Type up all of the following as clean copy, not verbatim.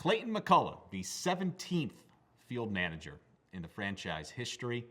Clayton McCullough, the 17th field manager in the franchise history.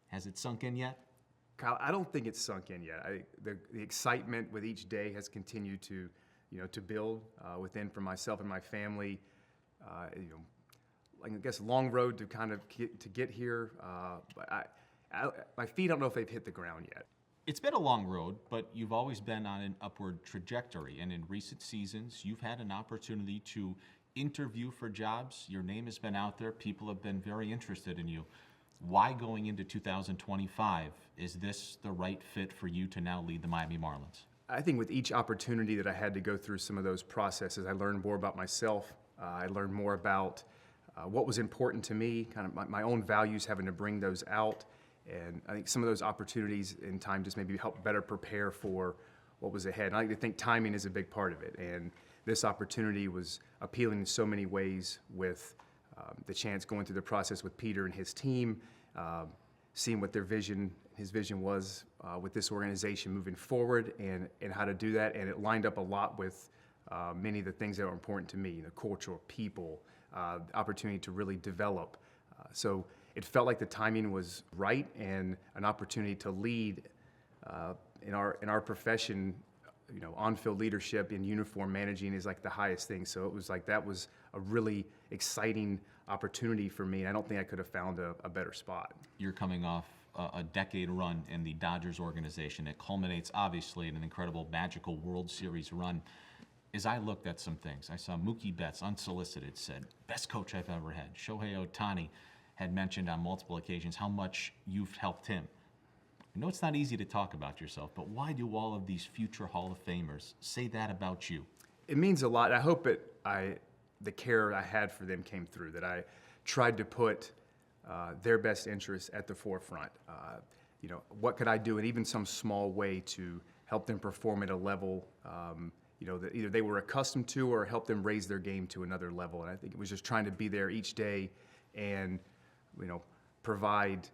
Has it sunk in yet? Kyle, I don't think it's sunk in yet. The excitement with each day has continued to, to build within for myself and my family. I guess long road to kind of get here. But my feet, I don't know if they've hit the ground yet. It's been a long road, but you've always been on an upward trajectory. And in recent seasons, you've had an opportunity to interview for jobs. Your name has been out there. People have been very interested in you. Why going into 2025, is this the right fit for you to now lead the Miami Marlins? I think with each opportunity that I had to go through some of those processes, I learned more about myself. I learned more about what was important to me, kind of my own values, having to bring those out. And I think some of those opportunities in time just maybe help better prepare for what was ahead. And I like to think timing is a big part of it. And this opportunity was appealing in so many ways with the chance going through the process with Peter and his team, seeing what his vision was with this organization moving forward and how to do that. And it lined up a lot with many of the things that are important to me, the culture, people, the opportunity to really develop. So it felt like the timing was right and an opportunity to lead in our profession. On-field leadership in uniform managing is like the highest thing. So it was like that was a really exciting opportunity for me. I don't think I could have found a better spot. You're coming off a decade run in the Dodgers organization. It culminates obviously in an incredible, magical World Series run. As I looked at some things, I saw Mookie Betts, unsolicited, said, best coach I've ever had. Shohei Ohtani had mentioned on multiple occasions how much you've helped him. I know it's not easy to talk about yourself, but why do all of these future Hall of Famers say that about you? It means a lot. I hope the care I had for them came through, that I tried to put their best interests at the forefront. What could I do in even some small way to help them perform at a level that either they were accustomed to or help them raise their game to another level. And I think it was just trying to be there each day and, provide,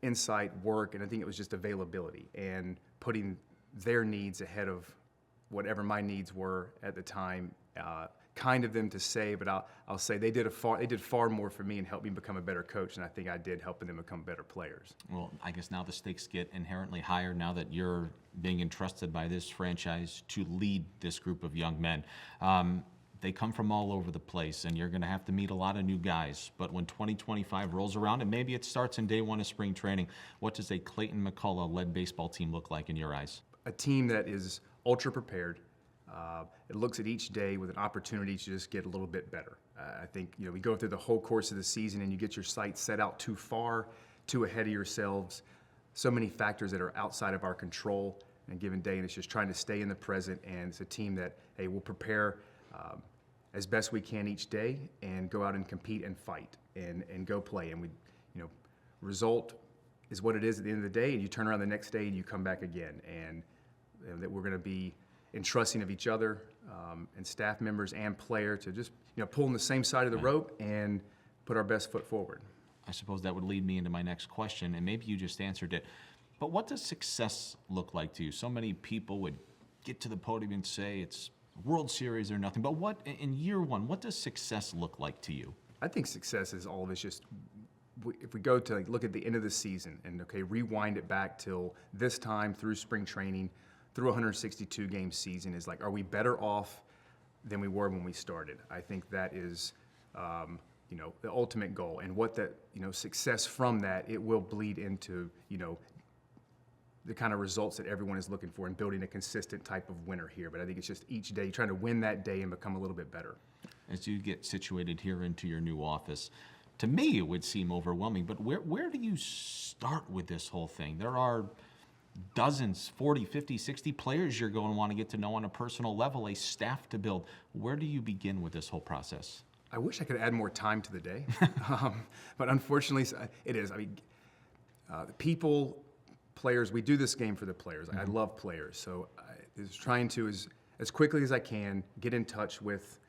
insight, work, and I think it was just availability and putting their needs ahead of whatever my needs were at the time. Kind of them to say, but I'll say they did far more for me and helped me become a better coach than I think I did helping them become better players. Well, I guess now the stakes get inherently higher now that you're being entrusted by this franchise to lead this group of young men. They come from all over the place, and you're going to have to meet a lot of new guys. But when 2025 rolls around, and maybe it starts in day one of spring training, what does a Clayton McCullough-led baseball team look like in your eyes? A team that is ultra prepared. It looks at each day with an opportunity to just get a little bit better. I think we go through the whole course of the season and you get your sights set out too far, too ahead of yourselves. So many factors that are outside of our control in a given day, and it's just trying to stay in the present. And it's a team that, hey, we'll prepare as best we can each day and go out and compete and fight and go play. And result is what it is at the end of the day. And you turn around the next day and you come back again. And that we're going to be entrusting of each other and staff members and player to just pull on the same side of the rope and put our best foot forward. I suppose that would lead me into my next question, and maybe you just answered it. But what does success look like to you? So many people would get to the podium and say it's World Series or nothing. But what in year one, what does success look like to you? I think success is all of it's just, if we go to look at the end of the season and rewind it back till this time through spring training, through a 162-game season, is like, are we better off than we were when we started? I think that is, the ultimate goal. And what that, success from that, it will bleed into, the kind of results that everyone is looking for and building a consistent type of winner here. But I think it's just each day trying to win that day and become a little bit better. As you get situated here into your new office, to me it would seem overwhelming, but where do you start with this whole thing? There are dozens, 40, 50, 60 players you're going to want to get to know on a personal level, a staff to build. Where do you begin with this whole process? I wish I could add more time to the day, but unfortunately it is. I mean, people, players, we do this game for the players. I love players, so I is trying to, as quickly as I can, get in touch with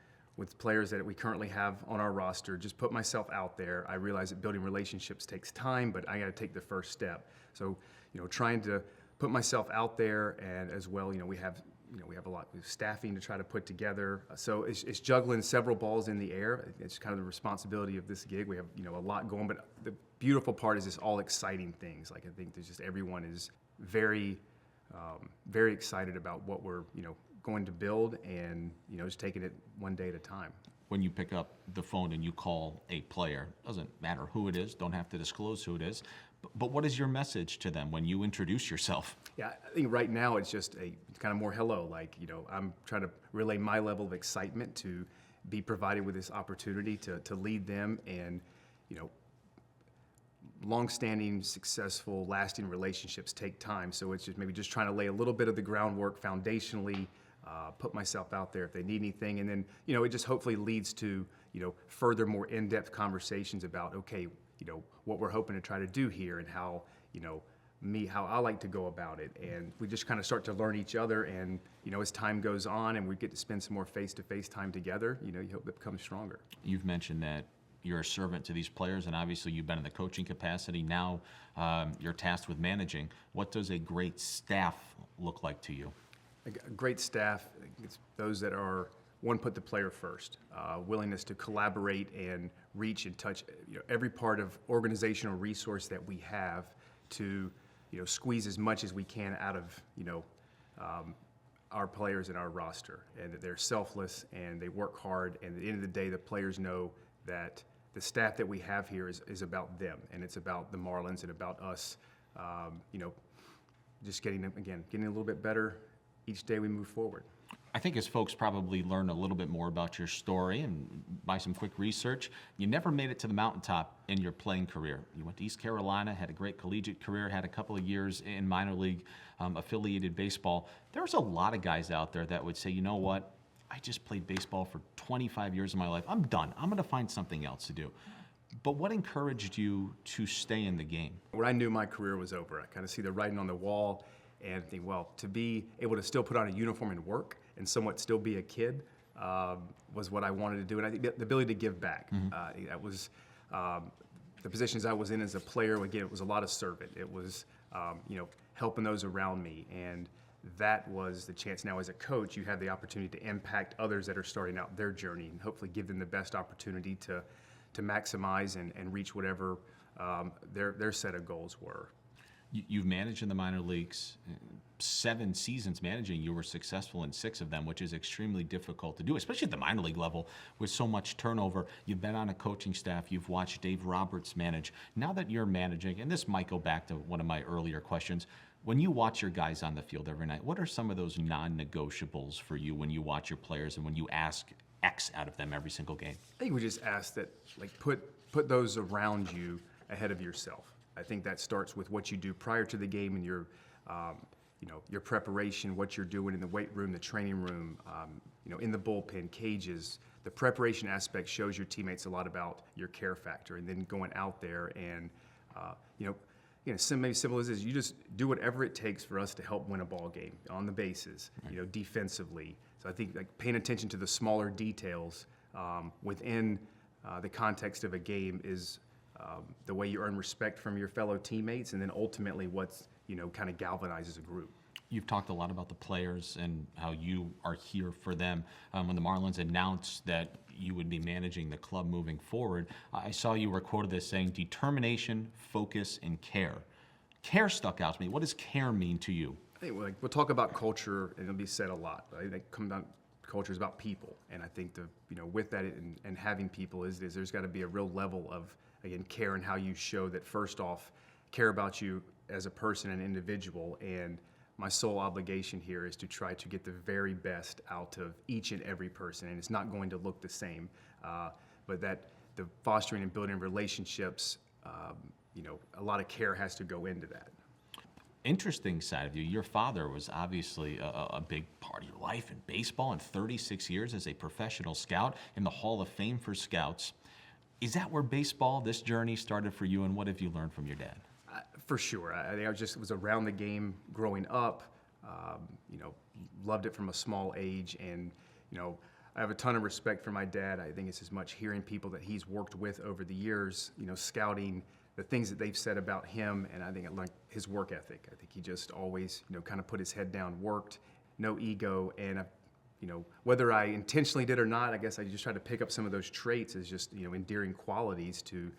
players that we currently have on our roster, just put myself out there. I realize that building relationships takes time, but I got to take the first step. So, trying to put myself out there, and as well, we have we have a lot of staffing to try to put together. So it's juggling several balls in the air. It's kind of the responsibility of this gig. We have, a lot going, but the beautiful part is it's all exciting things. Like, I think there's just, everyone is very, very excited about what we're, going to build, and, just taking it one day at a time. When you pick up the phone and you call a player, doesn't matter who it is, don't have to disclose who it is, but what is your message to them when you introduce yourself? Yeah, I think right now it's just kind of more hello. Like, I'm trying to relay my level of excitement to be provided with this opportunity to lead them, and, long-standing, successful, lasting relationships take time. So it's just maybe just trying to lay a little bit of the groundwork foundationally, put myself out there if they need anything, and then, it just hopefully leads to, further more in-depth conversations about, okay, what we're hoping to try to do here, and how, how I like to go about it. And we just kind of start to learn each other, and, as time goes on and we get to spend some more face-to-face time together, you hope it becomes stronger. You've mentioned that you're a servant to these players, and obviously you've been in the coaching capacity. Now you're tasked with managing. What does a great staff look like to you? A great staff, it's those that are, one, put the player first, willingness to collaborate and reach and touch every part of organizational resource that we have to squeeze as much as we can out of our players and our roster, and that they're selfless and they work hard, and at the end of the day the players know that the staff that we have here is about them, and it's about the Marlins and about us, just getting a little bit better each day we move forward. I think as folks probably learn a little bit more about your story and by some quick research, you never made it to the mountaintop in your playing career. You went to East Carolina, had a great collegiate career, had a couple of years in minor league affiliated baseball. There's a lot of guys out there that would say, you know what, I just played baseball for 25 years of my life. I'm done. I'm going to find something else to do. But what encouraged you to stay in the game? When I knew my career was over, I kind of see the writing on the wall and think, well, to be able to still put on a uniform and work and somewhat still be a kid was what I wanted to do. And I think the ability to give back, that was the positions I was in as a player. Again, it was a lot of servant. It was, helping those around me. And that was the chance. Now, as a coach, you have the opportunity to impact others that are starting out their journey and hopefully give them the best opportunity to maximize and reach whatever their set of goals were. You've managed in the minor leagues, 7 seasons managing. You were successful in 6 of them, which is extremely difficult to do, especially at the minor league level with so much turnover. You've been on a coaching staff. You've watched Dave Roberts manage. Now that you're managing, and this might go back to one of my earlier questions, when you watch your guys on the field every night, what are some of those non-negotiables for you when you watch your players and when you ask X out of them every single game? I think we just ask that, like, put those around you ahead of yourself. I think that starts with what you do prior to the game and your preparation, what you're doing in the weight room, the training room, in the bullpen, cages. The preparation aspect shows your teammates a lot about your care factor, and then going out there and, maybe simple as this, you just do whatever it takes for us to help win a ball game on the bases, defensively. So I think, like, paying attention to the smaller details within the context of a game is the way you earn respect from your fellow teammates, and then ultimately what's, kind of galvanizes a group. You've talked a lot about the players and how you are here for them. When the Marlins announced that you would be managing the club moving forward, I saw you were quoted as saying determination, focus, and care. Care stuck out to me. What does care mean to you? I think we'll talk about culture, and it'll be said a lot. I think culture is about people, and I think with that and having people is there's got to be a real level of, again, care in how you show that, first off, care about you as a person and individual. And my sole obligation here is to try to get the very best out of each and every person, and it's not going to look the same, but that the fostering and building relationships, a lot of care has to go into that. Interesting side of you. Your father was obviously a big part of your life in baseball, and 36 years as a professional scout in the Hall of Fame for scouts. Is that where baseball, this journey, started for you, and what have you learned from your dad? For sure. I think I was around the game growing up, loved it from a small age, and, I have a ton of respect for my dad. I think it's as much hearing people that he's worked with over the years, scouting, the things that they've said about him, and I think I learned his work ethic. I think he just always, kind of put his head down, worked, no ego, and you know, whether I intentionally did or not, I guess I just tried to pick up some of those traits as just, you know, endearing qualities to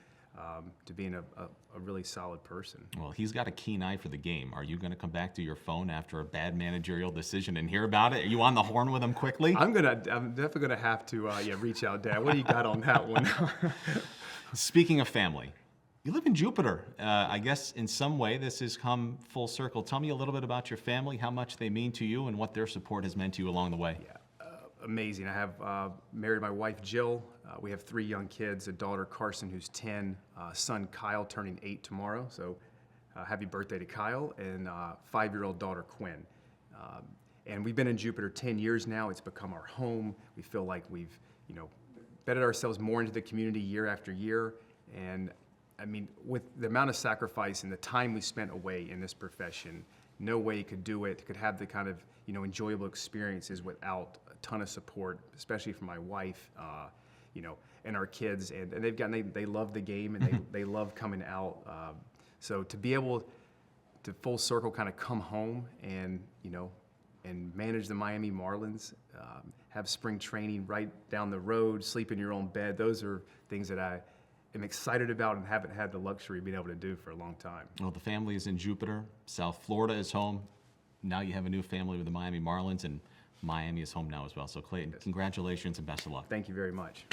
being a really solid person. Well, he's got a keen eye for the game. Are you going to come back to your phone after a bad managerial decision and hear about it? Are you on the horn with him quickly? I'm definitely gonna have to reach out, Dad. What do you got on that one? Speaking of family, you live in Jupiter. I guess in some way this has come full circle. Tell me a little bit about your family, how much they mean to you, and what their support has meant to you along the way. Amazing. I have married my wife, Jill. We have 3 young kids, a daughter, Carson, who's 10, son, Kyle, turning 8 tomorrow. So happy birthday to Kyle, and 5-year-old daughter, Quinn. And we've been in Jupiter 10 years now. It's become our home. We feel like we've, you know, betted ourselves more into the community year after year. And I mean, with the amount of sacrifice and the time we spent away in this profession, no way you could do it, could have the kind of, you know, enjoyable experiences without a ton of support, especially from my wife, you know, and our kids. And they love the game, and they love coming out. So to be able to full circle kind of come home and, you know, and manage the Miami Marlins, have spring training right down the road, sleep in your own bed, those are things that I am excited about and haven't had the luxury of being able to do for a long time. Well, the family is in Jupiter. South Florida is home. Now you have a new family with the Miami Marlins, and Miami is home now as well. So Clayton, congratulations and best of luck. Thank you very much.